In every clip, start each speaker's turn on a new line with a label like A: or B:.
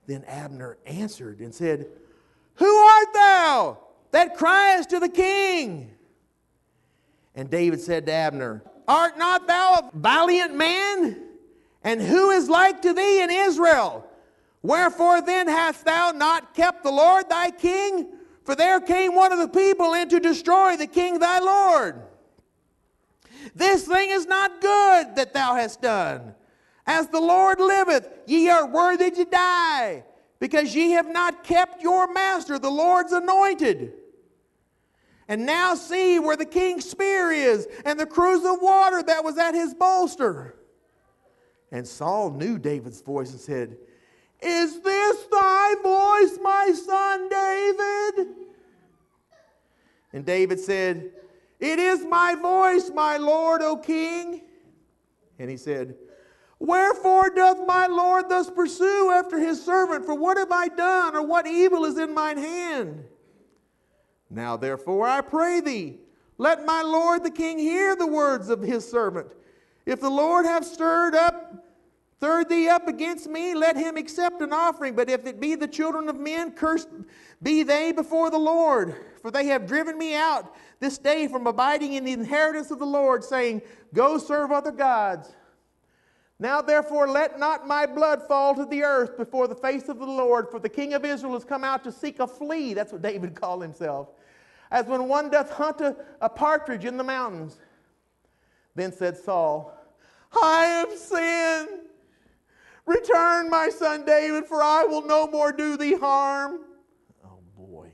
A: Then Abner answered and said, Who art thou that criest to the king? And David said to Abner, Art not thou a valiant man? And who is like to thee in Israel? Wherefore then hast thou not kept the Lord thy king? For there came one of the people in to destroy the king thy Lord. This thing is not good that thou hast done. As the Lord liveth, ye are worthy to die, because ye have not kept your master, the Lord's anointed. And now see where the king's spear is, and the cruse of water that was at his bolster. And Saul knew David's voice and said, Is this thy voice, my son David? And David said, It is my voice, my lord, O king. And he said, Wherefore doth my lord thus pursue after his servant? For what have I done, or what evil is in mine hand? Now therefore I pray thee, let my lord the king hear the words of his servant. If the Lord have stirred thee up against me, let him accept an offering. But if it be the children of men, cursed be they before the Lord. For they have driven me out this day from abiding in the inheritance of the Lord, saying, Go serve other gods. Now therefore let not my blood fall to the earth before the face of the Lord, for the king of Israel has come out to seek a flea. That's what David called himself. As when one doth hunt a partridge in the mountains. Then said Saul, I have sinned. Return, my son David, for I will no more do thee harm. Oh boy.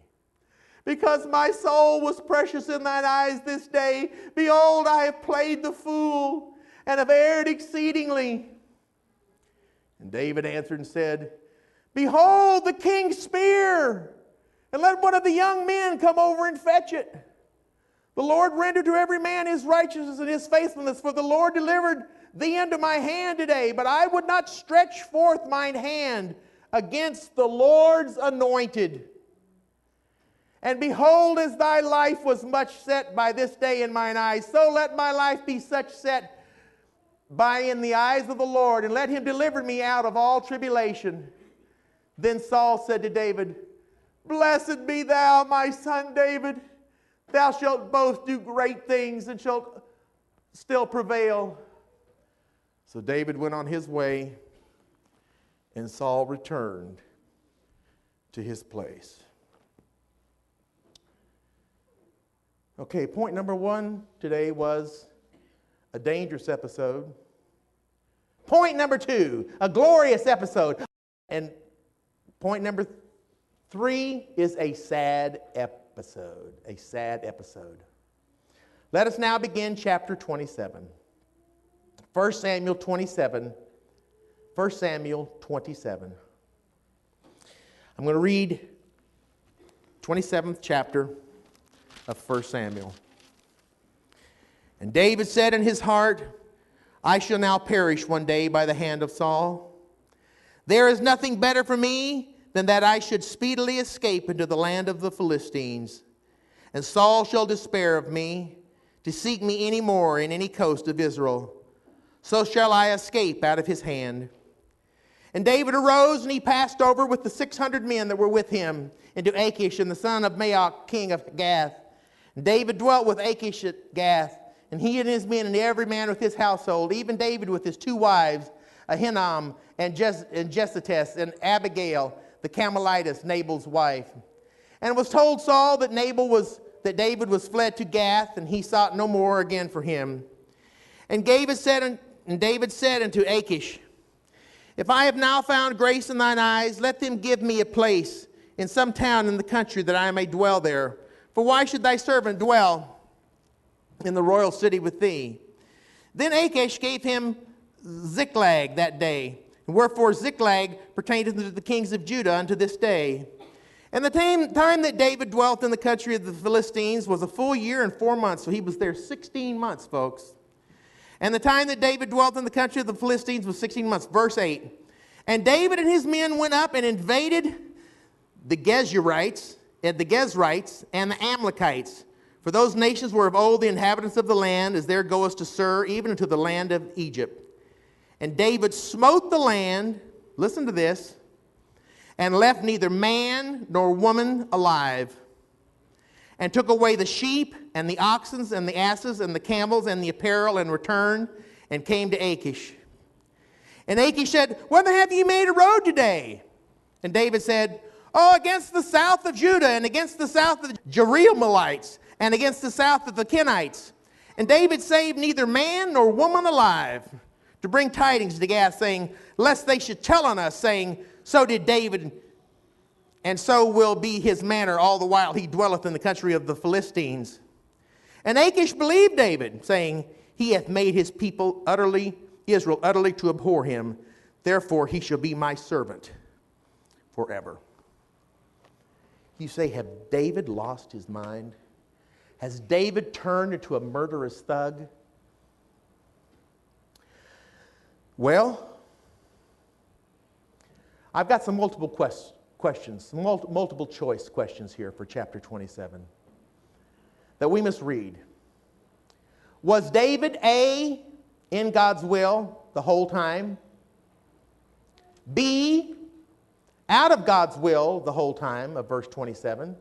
A: Because my soul was precious in thine eyes this day. Behold, I have played the fool, and have erred exceedingly. And David answered and said, Behold the king's spear, and let one of the young men come over and fetch it. The Lord render to every man his righteousness and his faithfulness, for the Lord delivered thee into my hand today. But I would not stretch forth mine hand against the Lord's anointed. And behold, as thy life was much set by this day in mine eyes, so let my life be such set by in the eyes of the Lord, and let him deliver me out of all tribulation. Then Saul said to David, Blessed be thou, my son David. Thou shalt both do great things, and shalt still prevail. So David went on his way, and Saul returned to his place. Okay, point number one today was a dangerous episode. Point number two, a glorious episode. And point number three is a sad episode. A sad episode. Let us now begin chapter 27. 1 Samuel 27. 1 Samuel 27. I'm going to read 27th chapter of 1 Samuel. And David said in his heart, I shall now perish one day by the hand of Saul. There is nothing better for me than that I should speedily escape into the land of the Philistines. And Saul shall despair of me, to seek me any more in any coast of Israel. So shall I escape out of his hand. And David arose, and he passed over with the 600 men that were with him into Achish, and the son of Maoch, king of Gath. And David dwelt with Achish at Gath, and he and his men, and every man with his household, even David with his two wives, Ahinoam and Jephthah, and Abigail, the Carmelitess, Nabal's wife. And it was told Saul that David was fled to Gath, and he sought no more again for him. And David said unto Achish, If I have now found grace in thine eyes, let them give me a place in some town in the country, that I may dwell there. For why should thy servant dwell in the royal city with thee? Then Achish gave him Ziklag that day, and wherefore Ziklag pertaineth to the kings of Judah unto this day. And the time that David dwelt in the country of the Philistines was a full year and 4 months. So he was there 16 months, folks. And the time that David dwelt in the country of the Philistines was 16 months. Verse 8. And David and his men went up and invaded the Geshurites, and the Gezrites, and the Amalekites. For those nations were of old the inhabitants of the land, as there goest to Sur, even unto the land of Egypt. And David smote the land, listen to this, and left neither man nor woman alive, and took away the sheep and the oxen and the asses and the camels and the apparel, and returned and came to Achish. And Achish said, Whither have ye made a road today? And David said, Oh, against the south of Judah, and against the south of the Jerahmeelites, and against the south of the Kenites. And David saved neither man nor woman alive, to bring tidings to Gath, saying, Lest they should tell on us, saying, So did David, and so will be his manner all the while he dwelleth in the country of the Philistines. And Achish believed David, saying, He hath made his people Israel utterly to abhor him. Therefore he shall be my servant forever. You say, have David lost his mind? Has David turned into a murderous thug? Well, I've got some multiple questions, multiple choice questions here for chapter 27 that we must read. Was David A, in God's will the whole time? B, out of God's will the whole time of verse 27.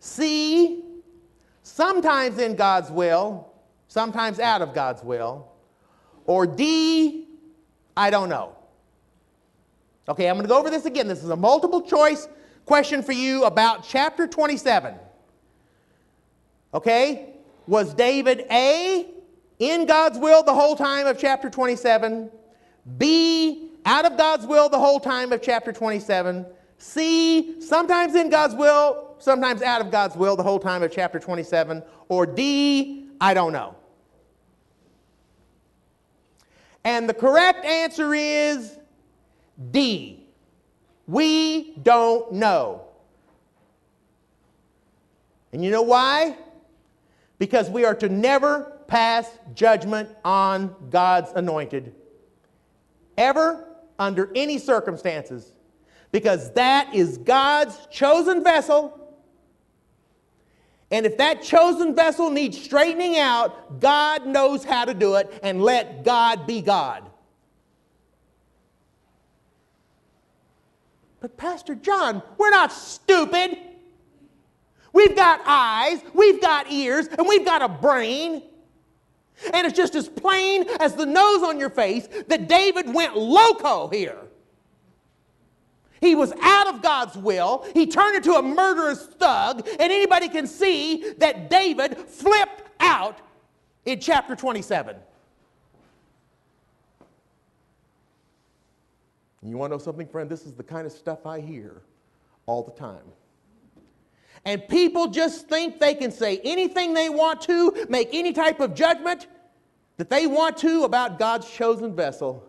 A: C, sometimes in God's will, sometimes out of God's will. Or D, I don't know. Okay, I'm going to go over this again. This is a multiple choice question for you about chapter 27. Okay? Was David A, in God's will the whole time of chapter 27? B, out of God's will the whole time of chapter 27. C, sometimes in God's will, sometimes out of God's will the whole time of chapter 27. Or D, I don't know. And the correct answer is D. We don't know. And you know why? Because we are to never pass judgment on God's anointed. Ever, under any circumstances. Because that is God's chosen vessel. And if that chosen vessel needs straightening out, God knows how to do it, and let God be God. But Pastor John, we're not stupid. We've got eyes, we've got ears, and we've got a brain. And it's just as plain as the nose on your face that David went loco here. He was out of God's will. He turned into a murderous thug. And anybody can see that David flipped out in chapter 27. And you want to know something, friend? This is the kind of stuff I hear all the time. And people just think they can say anything they want to, make any type of judgment that they want to about God's chosen vessel.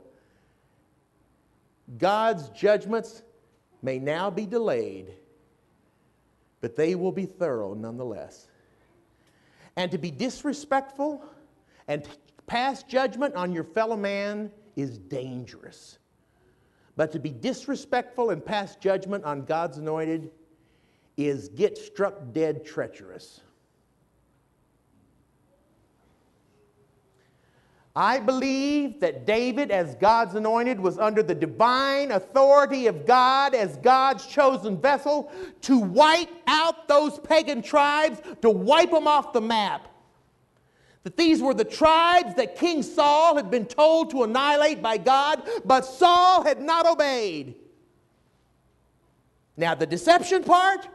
A: God's judgments may now be delayed, but they will be thorough nonetheless. And to be disrespectful and pass judgment on your fellow man is dangerous. But to be disrespectful and pass judgment on God's anointed is get struck dead treacherous. I believe that David, as God's anointed, was under the divine authority of God as God's chosen vessel to wipe out those pagan tribes, to wipe them off the map. That these were the tribes that King Saul had been told to annihilate by God, but Saul had not obeyed. Now the deception part,